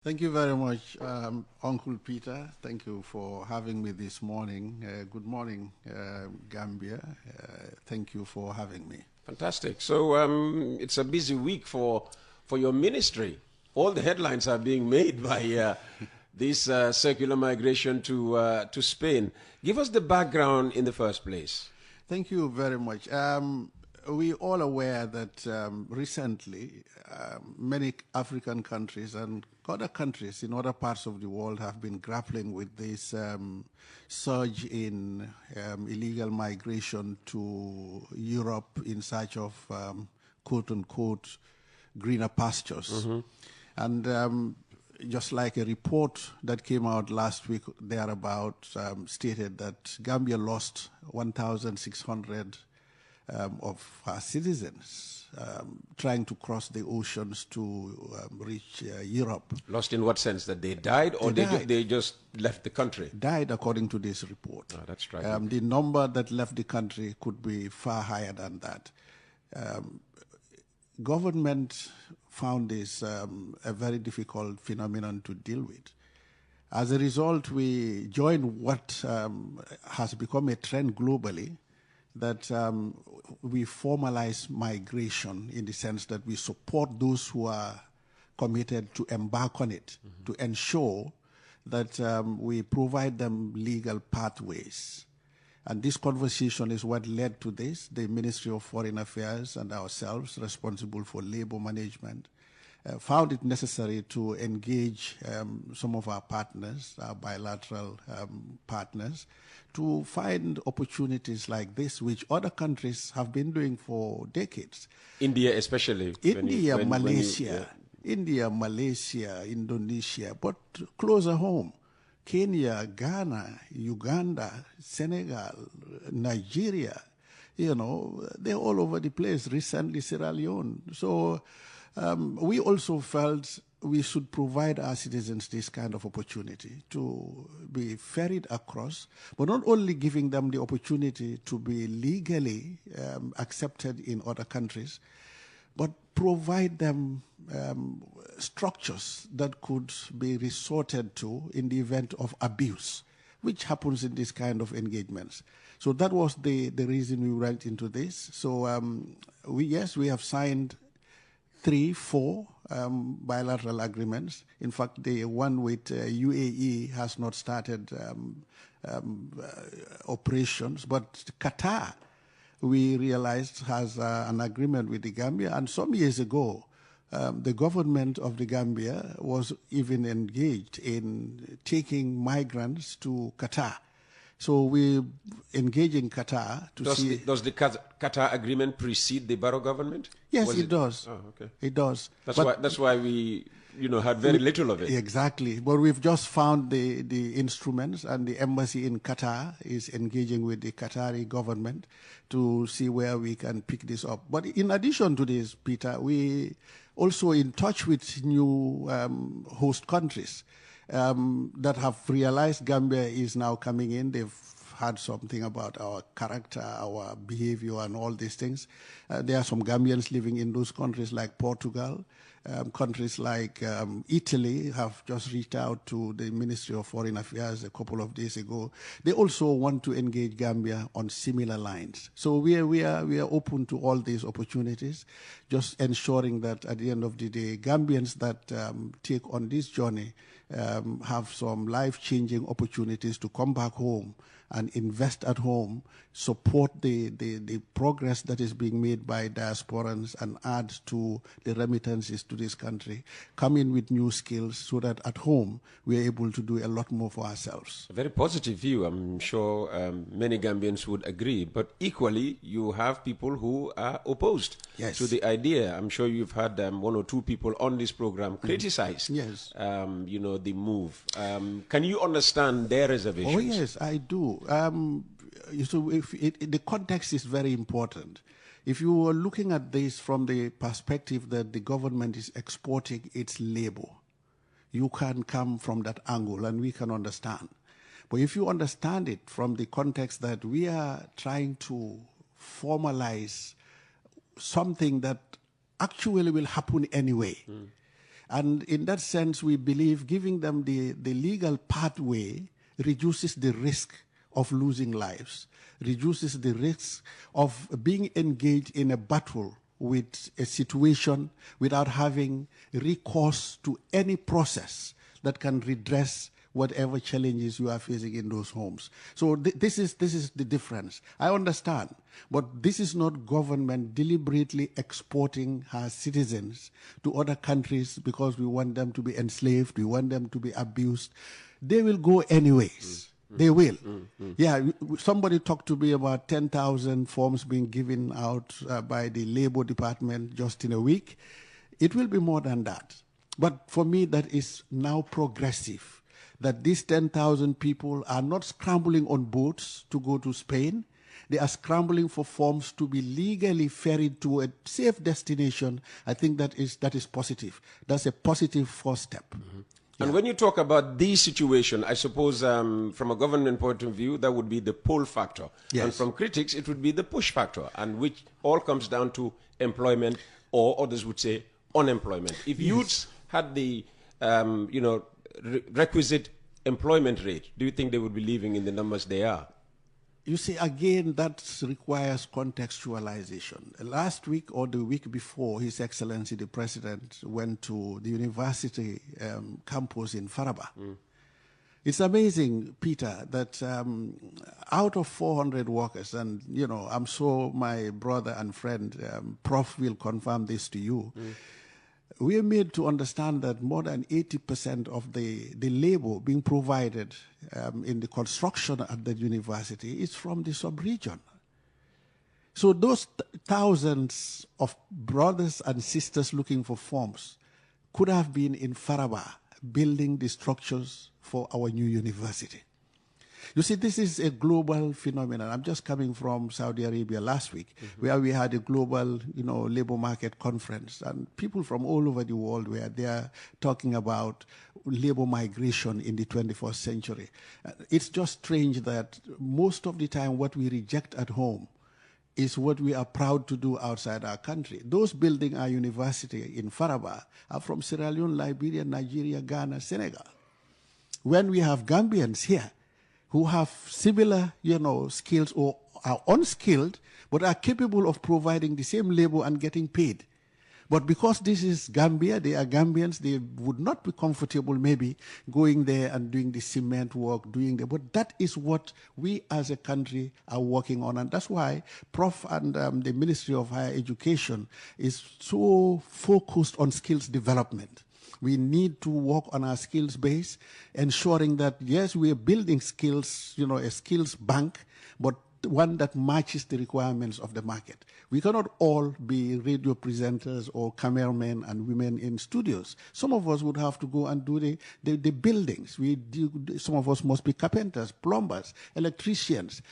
Thank you very much, Uncle Peter. Thank you for having me this morning. Good morning, Gambia. Thank you for having me. Fantastic. So it's a busy week for your ministry. All the headlines are being made by this circular migration to Spain. Give us the background in the first place. Thank you very much. We're all aware that recently many African countries and other countries in other parts of the world have been grappling with this surge in illegal migration to Europe in search of quote-unquote greener pastures. Mm-hmm. And just like a report that came out last week thereabout stated that Gambia lost 1,600 of our citizens trying to cross the oceans to reach Europe. Lost in what sense? That they died, or they just left the country? Died, according to this report. Oh, that's striking. The number that left the country could be far higher than that. Government found this a very difficult phenomenon to deal with. As a result, we joined what has become a trend globally, that we formalize migration in the sense that we support those who are committed to embark on it, mm-hmm. to ensure that we provide them legal pathways. And this conversation is what led to this. The Ministry of Foreign Affairs and ourselves, responsible for labor management, found it necessary to engage some of our partners, our bilateral partners, to find opportunities like this, which other countries have been doing for decades. India especially. India, Malaysia, Indonesia, but closer home. Kenya, Ghana, Uganda, Senegal, Nigeria, they're all over the place. Recently, Sierra Leone. So we also felt we should provide our citizens this kind of opportunity to be ferried across, but not only giving them the opportunity to be legally accepted in other countries, but provide them structures that could be resorted to in the event of abuse, which happens in this kind of engagements. So that was the reason we went into this. So we have signed 3-4 bilateral agreements. In fact, the one with UAE has not started operations, but Qatar, we realized, has an agreement with the Gambia. And some years ago, the government of the Gambia was even engaged in taking migrants to Qatar. So we engage in Qatar to see... Does the Qatar agreement precede the Barrow government? Yes, it does. Oh, okay. It does. That's why we had very little of it. Exactly. But we've just found the instruments, and the embassy in Qatar is engaging with the Qatari government to see where we can pick this up. But in addition to this, Peter, we also in touch with new host countries that have realized Gambia is now coming in. They've heard something about our character, our behavior, and all these things. There are some Gambians living in those countries like Portugal. Countries like Italy have just reached out to the Ministry of Foreign Affairs a couple of days ago. They also want to engage Gambia on similar lines. So we are open to all these opportunities, just ensuring that at the end of the day, Gambians that take on this journey have some life-changing opportunities to come back home and invest at home, support the progress that is being made by diasporans, and add to the remittances to this country, come in with new skills so that at home we are able to do a lot more for ourselves. A very positive view. I'm sure many Gambians would agree. But equally, you have people who are opposed to the idea. I'm sure you've had one or two people on this program criticize the move. Can you understand their reservations? Oh, yes, I do. The context is very important. If you are looking at this from the perspective that the government is exporting its labor, you can come from that angle and we can understand. But if you understand it from the context that we are trying to formalize something that actually will happen anyway, And in that sense, we believe giving them the legal pathway reduces the risk of losing lives, reduces the risk of being engaged in a battle with a situation without having recourse to any process that can redress whatever challenges you are facing in those homes. So this is the difference. I understand, but this is not government deliberately exporting her citizens to other countries because we want them to be enslaved, we want them to be abused. They will go anyways. They will. Yeah, somebody talked to me about 10,000 forms being given out by the Labor Department just in a week. It will be more than that. But for me, that is now progressive, that these 10,000 people are not scrambling on boats to go to Spain. They are scrambling for forms to be legally ferried to a safe destination. I think that is positive. That's a positive first step. And when you talk about these situations, I suppose from a government point of view, that would be the pull factor. Yes. And from critics, it would be the push factor, and which all comes down to employment, or others would say unemployment. If youths had the requisite employment rate, do you think they would be living in the numbers they are? You see, again, that requires contextualization. Last week or the week before, His Excellency the President went to the university campus in Faraba. It's amazing, Peter, that out of 400 workers, and, you know, I'm sure my brother and friend, Prof, will confirm this to you, we are made to understand that more than 80% of the labor being provided in the construction at the university is from the sub-region. So those thousands of brothers and sisters looking for forms could have been in Faraba building the structures for our new university. You see, this is a global phenomenon. I'm just coming from Saudi Arabia last week, where we had a global, labor market conference, and people from all over the world were there talking about labor migration in the 21st century. It's just strange that most of the time what we reject at home is what we are proud to do outside our country. Those building our university in Faraba are from Sierra Leone, Liberia, Nigeria, Ghana, Senegal. When we have Gambians here who have similar, skills or are unskilled, but are capable of providing the same labor and getting paid. But because this is Gambia, they are Gambians, they would not be comfortable maybe going there and doing the cement work, but that is what we as a country are working on. And that's why Prof and the Ministry of Higher Education is so focused on skills development. We need to work on our skills base, ensuring that, yes, we are building skills, a skills bank, but one that matches the requirements of the market. We cannot all be radio presenters or cameramen and women in studios. Some of us would have to go and do the buildings. Some of us must be carpenters, plumbers, electricians.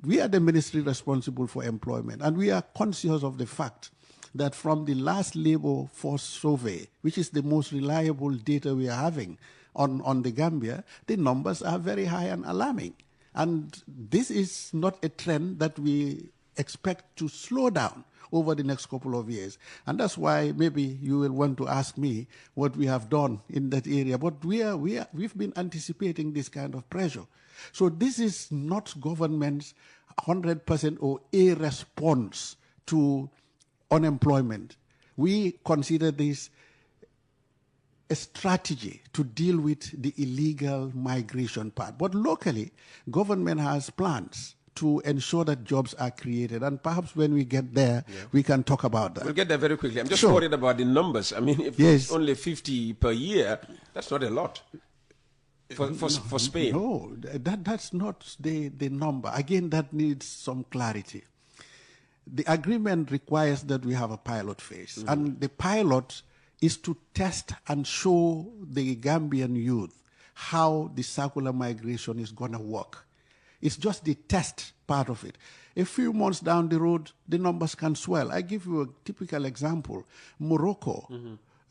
We are the ministry responsible for employment, and we are conscious of the fact that from the last labor force survey, which is the most reliable data we are having on the Gambia, the numbers are very high and alarming. And this is not a trend that we expect to slow down over the next couple of years. And that's why maybe you will want to ask me what we have done in that area. But we've been anticipating this kind of pressure. So this is not government's 100% or a response to unemployment. We consider this a strategy to deal with the illegal migration part. But locally, government has plans to ensure that jobs are created. And perhaps when we get there, we can talk about that. We'll get there very quickly. I'm just worried about the numbers. I mean, if it's only 50 per year, that's not a lot for Spain. No, that's not the number. Again, that needs some clarity. The agreement requires that we have a pilot phase. And the pilot is to test and show the Gambian youth how the circular migration is going to work. It's just the test part of it. A few months down the road, the numbers can swell. I give you a typical example. Morocco,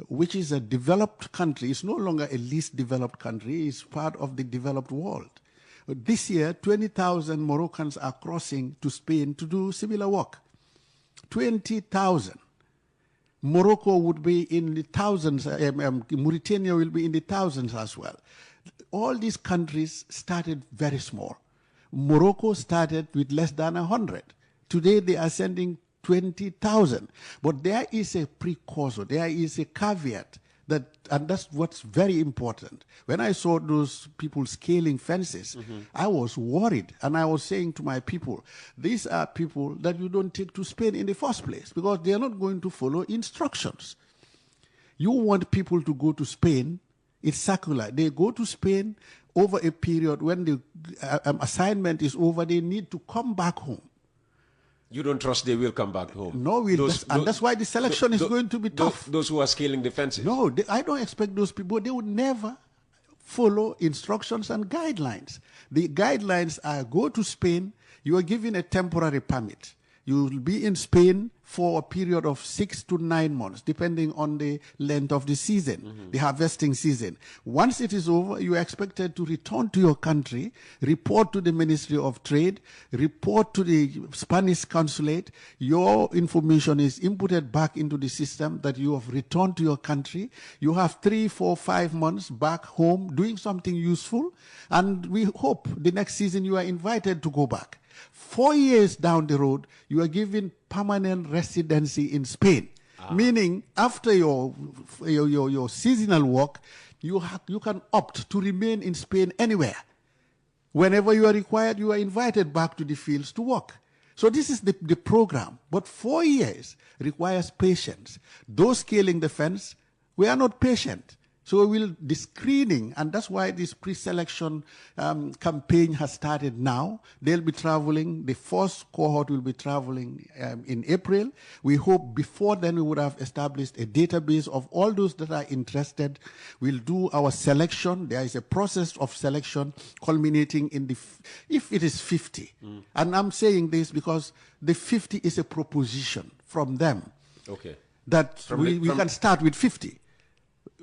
which is a developed country, is no longer a least developed country, it's part of the developed world. This year, 20,000 Moroccans are crossing to Spain to do similar work. 20,000. Morocco would be in the thousands. Mauritania will be in the thousands as well. All these countries started very small. Morocco started with less than 100. Today they are sending 20,000. But there is a precursor, there is a caveat, and that's what's very important. When I saw those people scaling fences, I was worried. And I was saying to my people, these are people that you don't take to Spain in the first place because they are not going to follow instructions. You want people to go to Spain, it's circular. They go to Spain over a period when the assignment is over, they need to come back home. You don't trust they will come back home? No, that's why the selection is going to be tough. Those who are scaling the fences? No, I don't expect those people. They would never follow instructions and guidelines. The guidelines are go to Spain, you are given a temporary permit. You will be in Spain for a period of 6 to 9 months, depending on the length of the season, the harvesting season. Once it is over, you are expected to return to your country, report to the Ministry of Trade, report to the Spanish consulate. Your information is inputted back into the system that you have returned to your country. You have 3, 4, 5 months back home doing something useful, and we hope the next season you are invited to go back. 4 years down the road, you are given permanent residency in Spain, meaning after your seasonal work, you can opt to remain in Spain anywhere. Whenever you are required, you are invited back to the fields to work. So this is the program. But 4 years requires patience. Those scaling the fence, we are not patient. So the screening, and that's why this pre-selection campaign has started now. They'll be traveling, the first cohort will be traveling in April. We hope before then we would have established a database of all those that are interested. We'll do our selection. There is a process of selection culminating in if it is 50. And I'm saying this because the 50 is a proposition from them. Okay. That we can start with 50.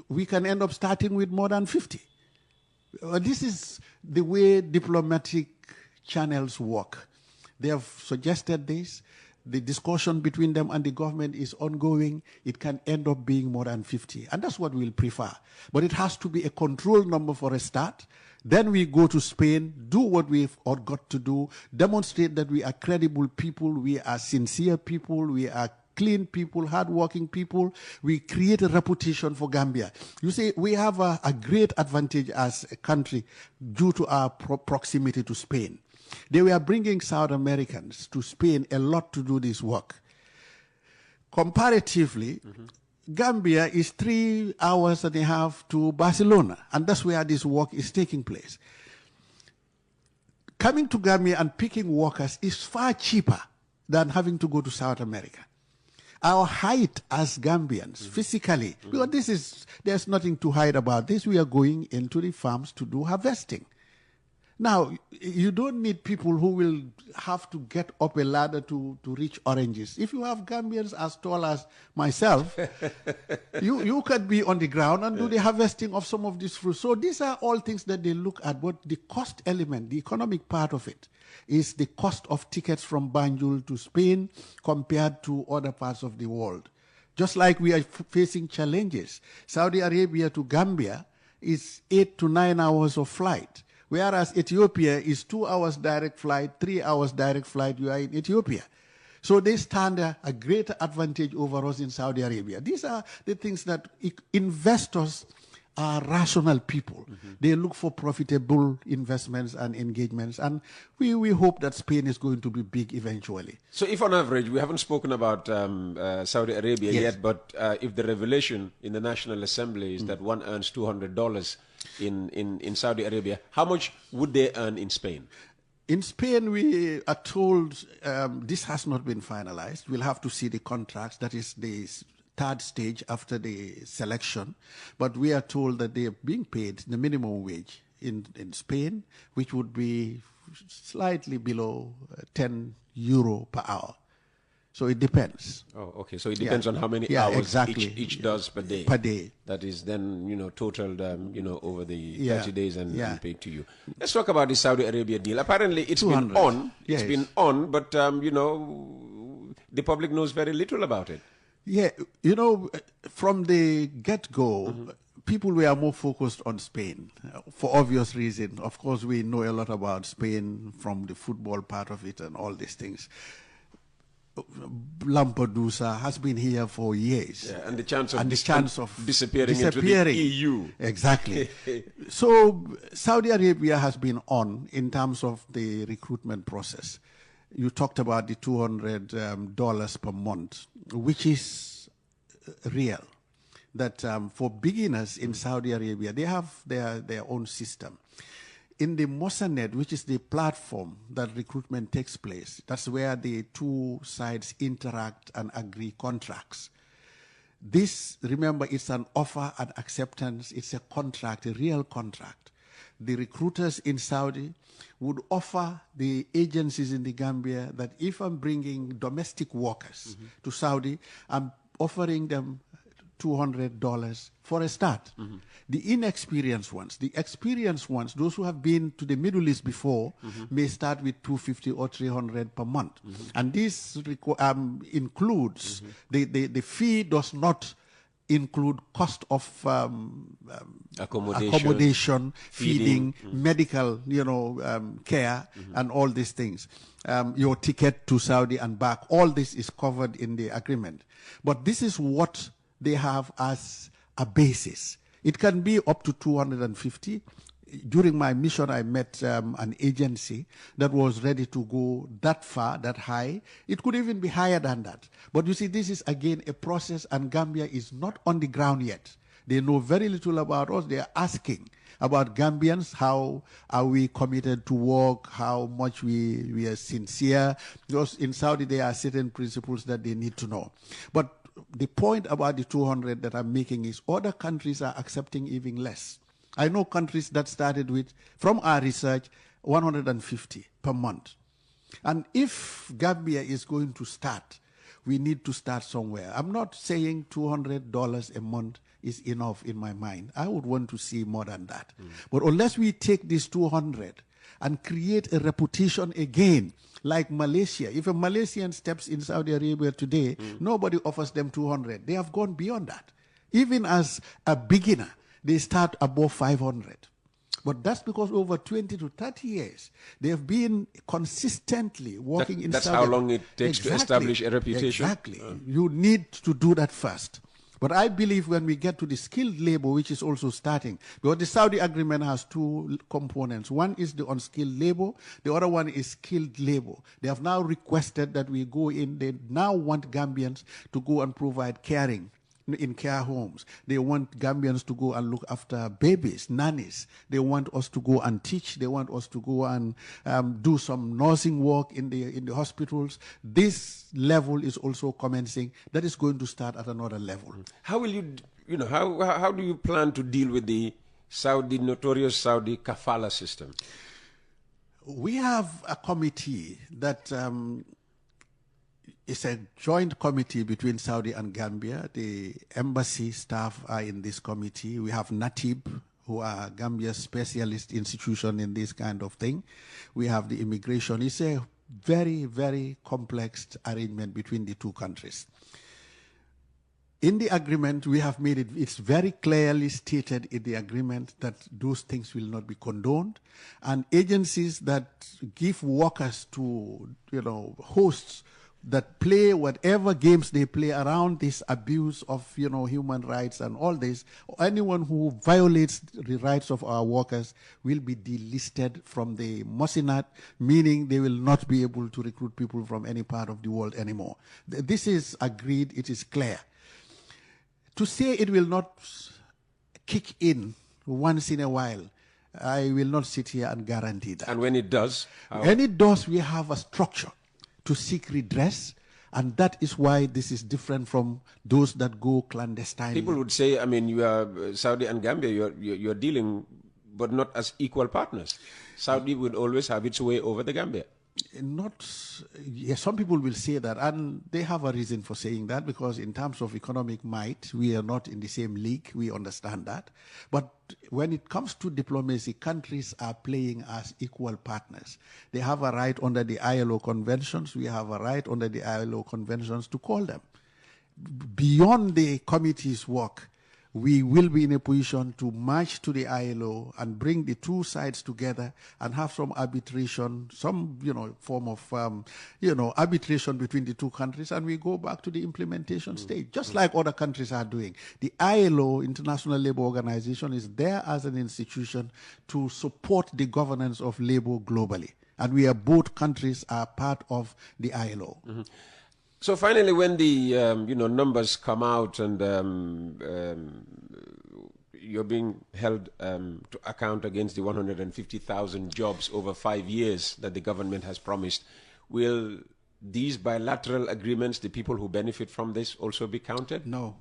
We can end up starting with more than 50. This is the way diplomatic channels work. They have suggested this. The discussion between them and the government is ongoing. It can end up being more than 50. And that's what we'll prefer. But it has to be a controlled number for a start. Then we go to Spain, do what we've got to do, demonstrate that we are credible people, we are sincere people, we are clean people, hardworking people. We create a reputation for Gambia. You see, we have a great advantage as a country due to our proximity to Spain. They were bringing South Americans to Spain a lot to do this work. Comparatively, Gambia is 3 hours and a half to Barcelona, and that's where this work is taking place. Coming to Gambia and picking workers is far cheaper than having to go to South America. Our height as Gambians, physically, because there's nothing to hide about this. We are going into the farms to do harvesting. Now, you don't need people who will have to get up a ladder to reach oranges. If you have Gambians as tall as myself, you can be on the ground and do the harvesting of some of these fruits. So these are all things that they look at, but the cost element, the economic part of it, is the cost of tickets from Banjul to Spain compared to other parts of the world. Just like we are facing challenges. Saudi Arabia to Gambia is 8 to 9 hours of flight, whereas Ethiopia is 2 hours direct flight, 3 hours direct flight, you are in Ethiopia. So they stand a greater advantage over us in Saudi Arabia. These are the things that investors are rational people. They look for profitable investments and engagements, and we hope that Spain is going to be big eventually. So if on average, we haven't spoken about Saudi Arabia yet, but if the revelation in the National Assembly is that one earns $200 in Saudi Arabia, how much would they earn in Spain? In Spain, we are told this has not been finalized. We'll have to see the contracts. That is the third stage after the selection. But we are told that they are being paid the minimum wage in Spain, which would be slightly below €10 per hour. So it depends. Oh, okay. So it depends on how many hours each does per day. Per day. That is then, totaled, over the 30 days and paid to you. Let's talk about the Saudi Arabia deal. Apparently it's been on. It's been on, but, the public knows very little about it. Yeah, from the get-go, people were more focused on Spain for obvious reasons. Of course, we know a lot about Spain from the football part of it and all these things. Lampedusa has been here for years. Yeah, and the chance of disappearing into the EU. Exactly. So Saudi Arabia has been on in terms of the recruitment process. You talked about the $200 per month, which is real. That for beginners in Saudi Arabia, they have their own system. In the Mosanet, which is the platform that recruitment takes place, that's where the two sides interact and agree contracts. This, remember, it's an offer and acceptance. It's a contract, a real contract. The recruiters in Saudi would offer the agencies in the Gambia that if I'm bringing domestic workers to Saudi, I'm offering them $200 for a start. The inexperienced ones, the experienced ones, those who have been to the Middle East before, may start with $250 or $300 per month. And this includes, the fee does not include cost of accommodation, feeding, medical, care, and all these things. Your ticket to Saudi and back, all this is covered in the agreement. But this is what they have as a basis. It can be up to 250. During my mission, I met an agency that was ready to go that far, that high. It could even be higher than that. But you see, this is again a process, and Gambia is not on the ground yet. They know very little about us. They are asking about Gambians, how are we committed to work, how much we are sincere. Because in Saudi, there are certain principles that they need to know. But the point about the 200 that I'm making is other countries are accepting even less. I know countries that started with, from our research, 150 per month. And if Gambia is going to start, we need to start somewhere. I'm not saying $200 a month is enough in my mind. I would want to see more than that. But unless we take this 200 and create a reputation again, like Malaysia. If a Malaysian steps in Saudi Arabia today, nobody offers them 200. They have gone beyond that. Even as a beginner, they start above 500. But that's because over 20 to 30 years, they have been consistently working in Saudi. That's how long it takes to establish a reputation? Exactly. You need to do that first. But I believe when we get to the skilled labor, which is also starting, because the Saudi agreement has two components. One is the unskilled labor. The other one is skilled labor. They have now requested that we go in. They now want Gambians to go and provide caring in care homes. They want Gambians to go and look after babies, nannies. They want us to go and teach. They want us to go and do some nursing work in the hospitals. This level is also commencing. That is going to start at another level. How will you, how do you plan to deal with the notorious Saudi kafala system? We have a committee that it's a joint committee between Saudi and Gambia. The embassy staff are in this committee. We have NATIB, who are Gambia's specialist institution in this kind of thing. We have the immigration. It's a very, very complex arrangement between the two countries. In the agreement, we have made it's very clearly stated in the agreement that those things will not be condoned. And agencies that give workers to, hosts that play whatever games they play around this abuse of, human rights and all this, anyone who violates the rights of our workers will be delisted from the Mosinat, meaning they will not be able to recruit people from any part of the world anymore. This is agreed, it is clear. To say it will not kick in once in a while, I will not sit here and guarantee that. And when it does? When it does, we have a structure to seek redress, and that is why this is different from those that go clandestinely. People would say, you are Saudi and Gambia, you're dealing, but not as equal partners. Saudi would always have its way over the Gambia. Some people will say that, and they have a reason for saying that, because in terms of economic might, we are not in the same league. We understand that. But when it comes to diplomacy, countries are playing as equal partners. They have a right under the ILO conventions. We have a right under the ILO conventions to call them. beyond the committee's work, we will be in a position to march to the ILO and bring the two sides together and have some arbitration, some form of arbitration between the two countries, and we go back to the implementation stage, just like other countries are doing. The ILO, International Labour Organization, is there as an institution to support the governance of labor globally, and we are both countries are part of the ILO. So finally, when the numbers come out and you're being held to account against the 150,000 jobs over 5 years that the government has promised, will these bilateral agreements, the people who benefit from this, also be counted? No,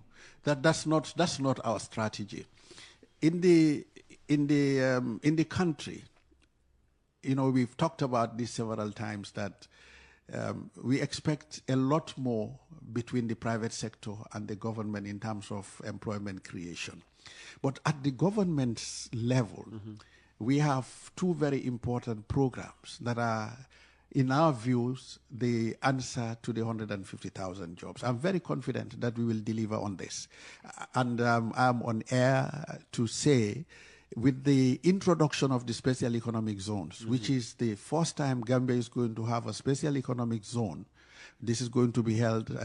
that's not our strategy. In the country, we've talked about this several times that. We expect a lot more between the private sector and the government in terms of employment creation. But at the government level, we have two very important programs that are, in our views, the answer to the 150,000 jobs. I'm very confident that we will deliver on this. And I'm on air to say, with the introduction of the special economic zones, which is the first time Gambia is going to have a special economic zone. This is going to be held,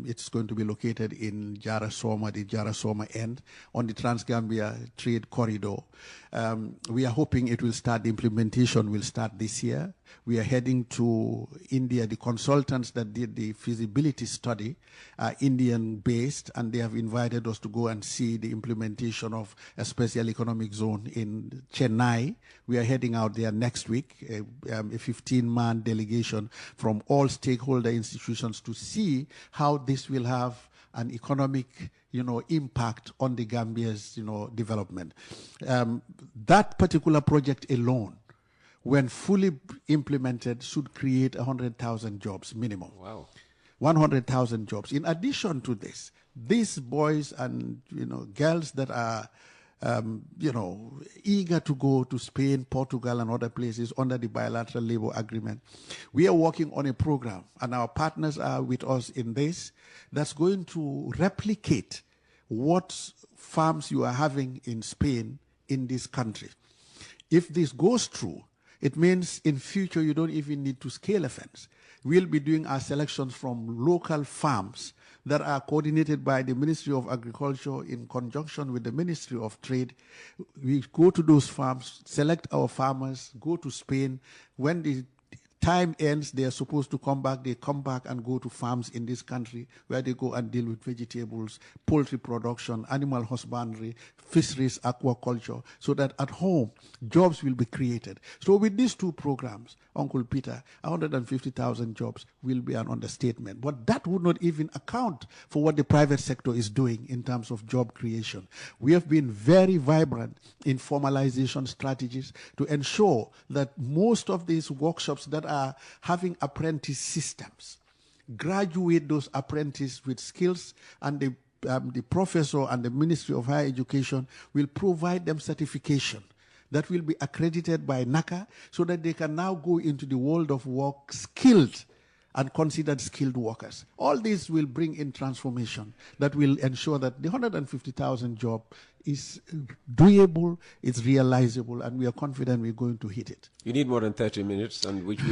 it's going to be located in Jarasoma, the Jarasoma end, on the Trans-Gambia Trade Corridor. We are hoping it will start, the implementation will start this year. We are heading to India. The consultants that did the feasibility study are Indian-based, and they have invited us to go and see the implementation of a special economic zone in Chennai. We are heading out there next week, a 15-man delegation from all stakeholder institutions to see how this will have an economic impact on the Gambia's development. That particular project alone, when fully implemented, should create 100,000 jobs minimum. Wow. 100,000 jobs. In addition to this, these boys and girls that are eager to go to Spain, Portugal, and other places under the bilateral labor agreement, we are working on a program, and our partners are with us in this, that's going to replicate what farms you are having in Spain in this country. If this goes through, it means in future you don't even need to scale a fence. We'll be doing our selections from local farms that are coordinated by the Ministry of Agriculture in conjunction with the Ministry of Trade. We go to those farms, select our farmers, go to Spain. When the time ends, they are supposed to come back. They come back and go to farms in this country where they go and deal with vegetables, poultry production, animal husbandry, fisheries, aquaculture, so that at home, jobs will be created. So with these two programs, Uncle Peter, 150,000 jobs will be an understatement. But that would not even account for what the private sector is doing in terms of job creation. We have been very vibrant in formalization strategies to ensure that most of these workshops that are having apprentice systems graduate those apprentices with skills, and the professor and the Ministry of Higher Education will provide them certification that will be accredited by NACA so that they can now go into the world of work skilled and considered skilled workers. All this will bring in transformation that will ensure that the 150,000 job is doable, it's realizable, and we are confident we're going to hit it. You need more than 30 minutes, and which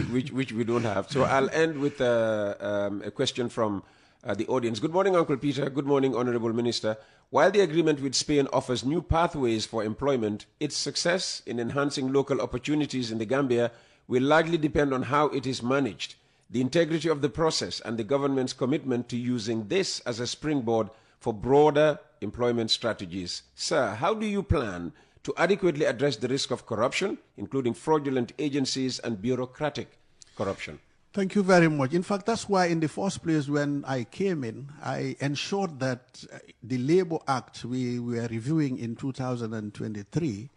we don't have. So I'll end with a question from the audience. Good morning, Uncle Peter. Good morning, Honorable Minister. While the agreement with Spain offers new pathways for employment, its success in enhancing local opportunities in the Gambia will largely depend on how it is managed, the integrity of the process, and the government's commitment to using this as a springboard for broader employment strategies. Sir, how do you plan to adequately address the risk of corruption, including fraudulent agencies and bureaucratic corruption? Thank you very much. In fact, that's why in the first place when I came in, I ensured that the Labour Act we were reviewing in 2023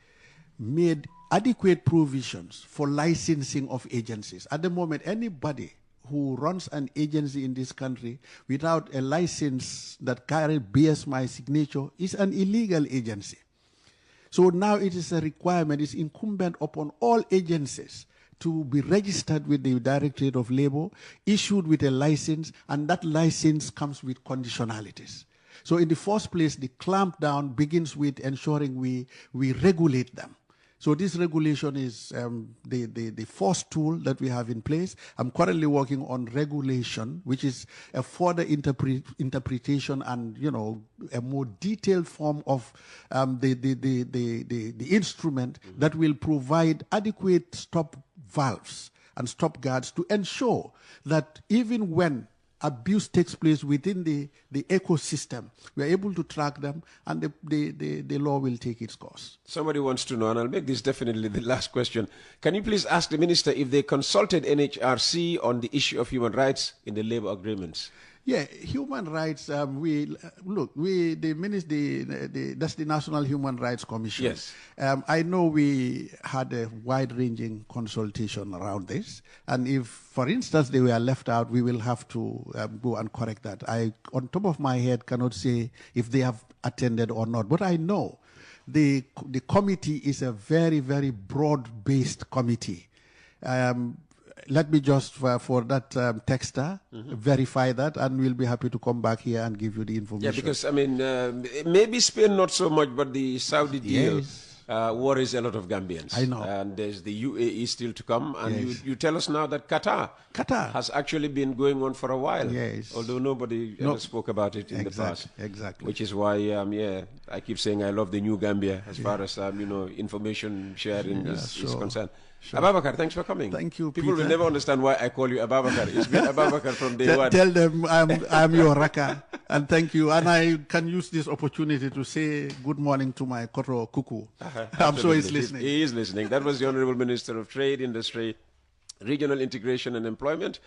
made adequate provisions for licensing of agencies. At the moment, anybody who runs an agency in this country without a license that bears my signature is an illegal agency. So now it is a requirement, it's incumbent upon all agencies to be registered with the Directorate of Labor, issued with a license, and that license comes with conditionalities. So in the first place, the clampdown begins with ensuring we regulate them. So this regulation is the first tool that we have in place. I'm currently working on regulation, which is a further interpretation and, you know, a more detailed form of the instrument that will provide adequate stop valves and stop guards to ensure that even when abuse takes place within the ecosystem, we are able to track them, and the law will take its course. Somebody wants to know, and I'll make this definitely the last question. Can you please ask the Minister if they consulted NHRC on the issue of human rights in the labor agreements? Yeah, human rights. That's the National Human Rights Commission. Yes. I know we had a wide-ranging consultation around this, and if, for instance, they were left out, we will have to go and correct that. I, on top of my head, cannot say if they have attended or not, but I know the committee is a very, very broad-based committee. Let me just, for that texter, verify that, and we'll be happy to come back here and give you the information. Yeah, because, I mean, maybe Spain not so much, but the Saudi deal worries a lot of Gambians. I know. And there's the UAE still to come. And you tell us now that Qatar has actually been going on for a while. Yes. Although nobody ever spoke about it in the past. Exactly. Which is why, I keep saying I love the new Gambia as far as, information sharing is concerned. Sure. Babucarr, thanks for coming. Thank you, People Peter. will never understand why I call you Babucarr. It's been Babucarr from day one. Tell them I'm your raka, and thank you. And I can use this opportunity to say good morning to my Koro Kuku. I'm sure he's listening. He is listening. That was the Honorable Minister of Trade, Industry, Regional Integration and Employment,